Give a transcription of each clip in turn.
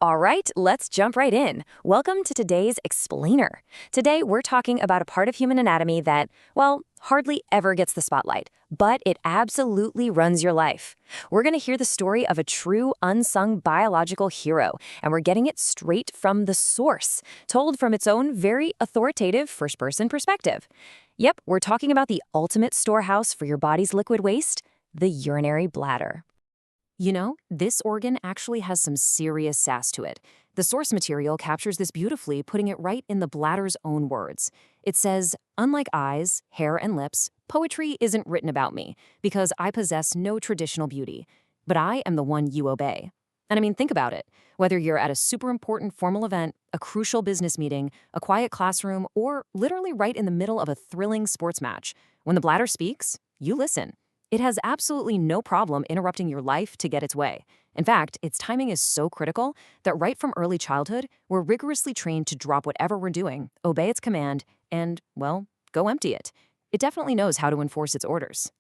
All right, let's jump right in. Welcome to today's Explainer. Today, we're talking about a part of human anatomy that, well, hardly ever gets the spotlight, but it absolutely runs your life. We're going to hear the story of a true unsung biological hero, and we're getting it straight from the source, told from its own very authoritative first-person perspective. Yep, we're talking about the ultimate storehouse for your body's liquid waste, the urinary bladder. You know, this organ actually has some serious sass to it. The source material captures this beautifully, putting it right in the bladder's own words. It says, "Unlike eyes, hair, and lips, poetry isn't written about me, because I possess no traditional beauty. But I am the one you obey." And I mean, think about it. Whether you're at a super important formal event, a crucial business meeting, a quiet classroom, or literally right in the middle of a thrilling sports match, when the bladder speaks, you listen. It has absolutely no problem interrupting your life to get its way. In fact, its timing is so critical that right from early childhood, we're rigorously trained to drop whatever we're doing, obey its command, and, well, go empty it. It definitely knows how to enforce its orders.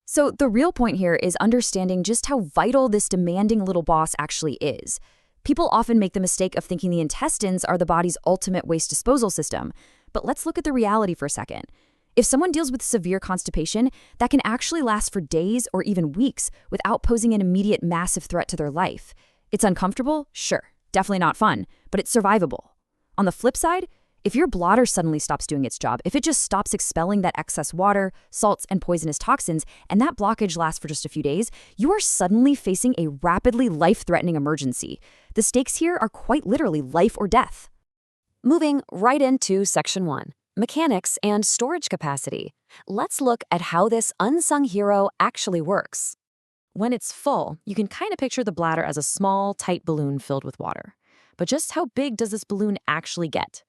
So the real point here is understanding just how vital this demanding little boss actually is. People often make the mistake of thinking the intestines are the body's ultimate waste disposal system. But let's look at the reality for a second. If someone deals with severe constipation, that can actually last for days or even weeks without posing an immediate massive threat to their life. It's uncomfortable? Sure. Definitely not fun, but it's survivable. On the flip side, if your bladder suddenly stops doing its job, if it just stops expelling that excess water, salts, and poisonous toxins, and that blockage lasts for just a few days, you are suddenly facing a rapidly life-threatening emergency. The stakes here are quite literally life or death. Moving right into Section 1. Mechanics and storage capacity. Let's look at how this unsung hero actually works. When it's full, you can kind of picture the bladder as a small, tight balloon filled with water. But just how big does this balloon actually get?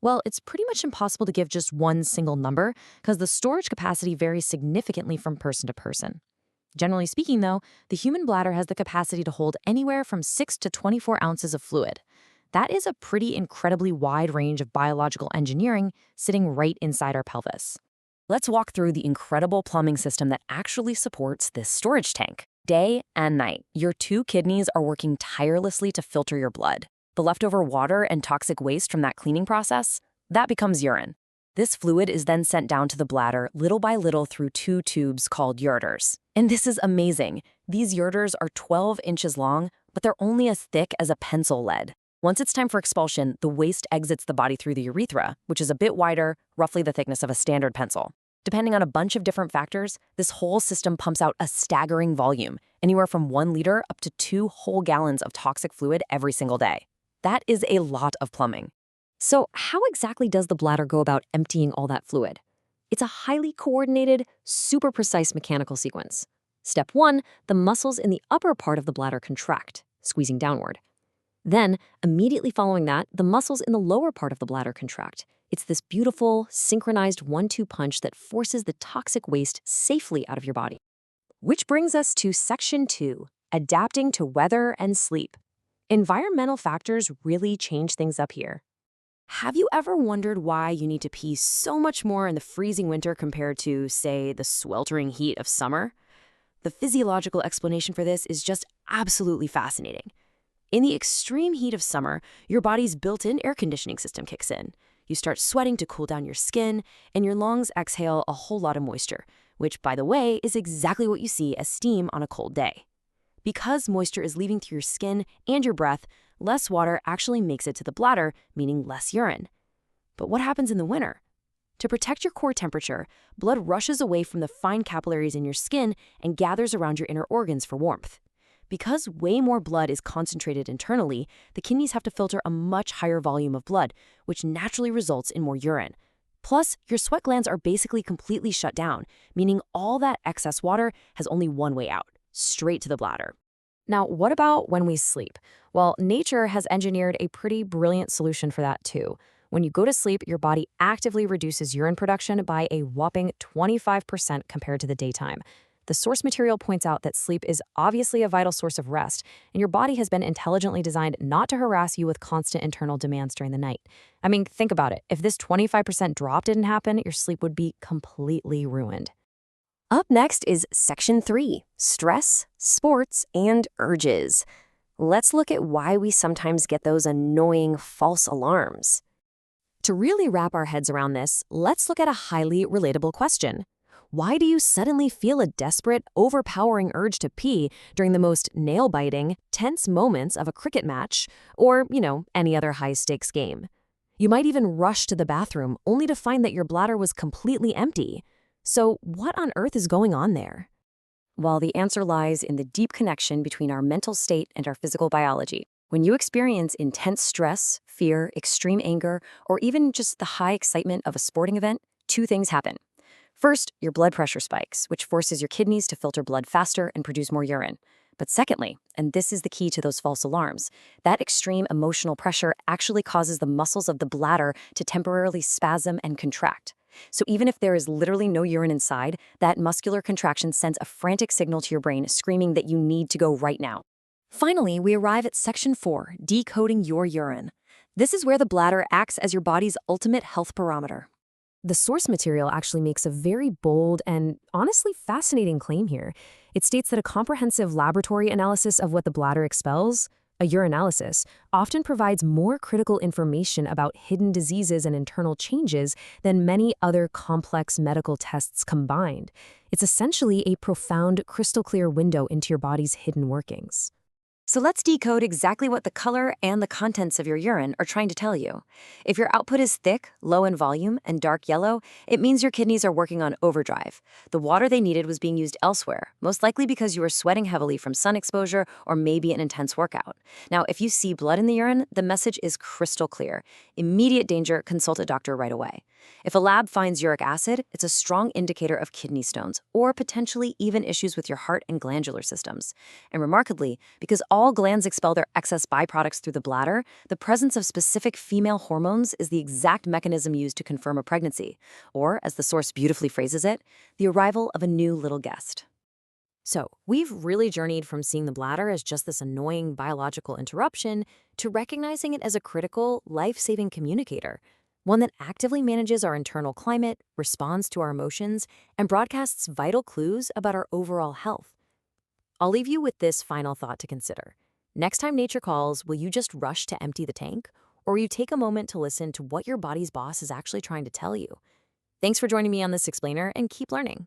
Well, it's pretty much impossible to give just one single number because the storage capacity varies significantly from person to person. Generally speaking, though, the human bladder has the capacity to hold anywhere from 6 to 24 ounces of fluid. That is a pretty incredibly wide range of biological engineering sitting right inside our pelvis. Let's walk through the incredible plumbing system that actually supports this storage tank. Day and night, your two kidneys are working tirelessly to filter your blood. The leftover water and toxic waste from that cleaning process, that becomes urine. This fluid is then sent down to the bladder little by little through two tubes called ureters. And this is amazing. These ureters are 12 inches long, but they're only as thick as a pencil lead. Once it's time for expulsion, the waste exits the body through the urethra, which is a bit wider, roughly the thickness of a standard pencil. Depending on a bunch of different factors, this whole system pumps out a staggering volume, anywhere from 1 liter up to 2 whole gallons of toxic fluid every single day. That is a lot of plumbing. So how exactly does the bladder go about emptying all that fluid? It's a highly coordinated, super precise mechanical sequence. Step 1, the muscles in the upper part of the bladder contract, squeezing downward. Then, immediately following that, the muscles in the lower part of the bladder contract. It's this beautiful, synchronized 1-2 punch that forces the toxic waste safely out of your body. Which brings us to Section 2, adapting to weather and sleep. Environmental factors really change things up here. Have you ever wondered why you need to pee so much more in the freezing winter compared to, say, the sweltering heat of summer? The physiological explanation for this is just absolutely fascinating. In the extreme heat of summer, your body's built-in air conditioning system kicks in. You start sweating to cool down your skin, and your lungs exhale a whole lot of moisture, which, by the way, is exactly what you see as steam on a cold day. Because moisture is leaving through your skin and your breath, less water actually makes it to the bladder, meaning less urine. But what happens in the winter? To protect your core temperature, blood rushes away from the fine capillaries in your skin and gathers around your inner organs for warmth. Because way more blood is concentrated internally, the kidneys have to filter a much higher volume of blood, which naturally results in more urine. Plus, your sweat glands are basically completely shut down, meaning all that excess water has only one way out, straight to the bladder. Now, what about when we sleep? Well, nature has engineered a pretty brilliant solution for that too. When you go to sleep, your body actively reduces urine production by a whopping 25% compared to the daytime. The source material points out that sleep is obviously a vital source of rest, and your body has been intelligently designed not to harass you with constant internal demands during the night. I mean, think about it. If this 25% drop didn't happen, your sleep would be completely ruined. Up next is Section 3, Stress, Sports, and Urges. Let's look at why we sometimes get those annoying false alarms. To really wrap our heads around this, let's look at a highly relatable question. Why do you suddenly feel a desperate, overpowering urge to pee during the most nail-biting, tense moments of a cricket match or, any other high-stakes game? You might even rush to the bathroom only to find that your bladder was completely empty. So, what on earth is going on there? Well, the answer lies in the deep connection between our mental state and our physical biology. When you experience intense stress, fear, extreme anger, or even just the high excitement of a sporting event, two things happen. First, your blood pressure spikes, which forces your kidneys to filter blood faster and produce more urine. But secondly, and this is the key to those false alarms, that extreme emotional pressure actually causes the muscles of the bladder to temporarily spasm and contract. So even if there is literally no urine inside, that muscular contraction sends a frantic signal to your brain screaming that you need to go right now. Finally, we arrive at Section 4, decoding your urine. This is where the bladder acts as your body's ultimate health barometer. The source material actually makes a very bold and honestly fascinating claim here. It states that a comprehensive laboratory analysis of what the bladder expels, a urinalysis, often provides more critical information about hidden diseases and internal changes than many other complex medical tests combined. It's essentially a profound, crystal-clear window into your body's hidden workings. So let's decode exactly what the color and the contents of your urine are trying to tell you. If your output is thick, low in volume, and dark yellow, it means your kidneys are working on overdrive. The water they needed was being used elsewhere, most likely because you were sweating heavily from sun exposure or maybe an intense workout. Now, if you see blood in the urine, the message is crystal clear. Immediate danger, consult a doctor right away. If a lab finds uric acid, it's a strong indicator of kidney stones, or potentially even issues with your heart and glandular systems. And remarkably, because all glands expel their excess byproducts through the bladder, the presence of specific female hormones is the exact mechanism used to confirm a pregnancy, or, as the source beautifully phrases it, the arrival of a new little guest. So, we've really journeyed from seeing the bladder as just this annoying biological interruption to recognizing it as a critical, life-saving communicator, one that actively manages our internal climate, responds to our emotions, and broadcasts vital clues about our overall health. I'll leave you with this final thought to consider. Next time nature calls, will you just rush to empty the tank? Or will you take a moment to listen to what your body's boss is actually trying to tell you? Thanks for joining me on this explainer, and keep learning.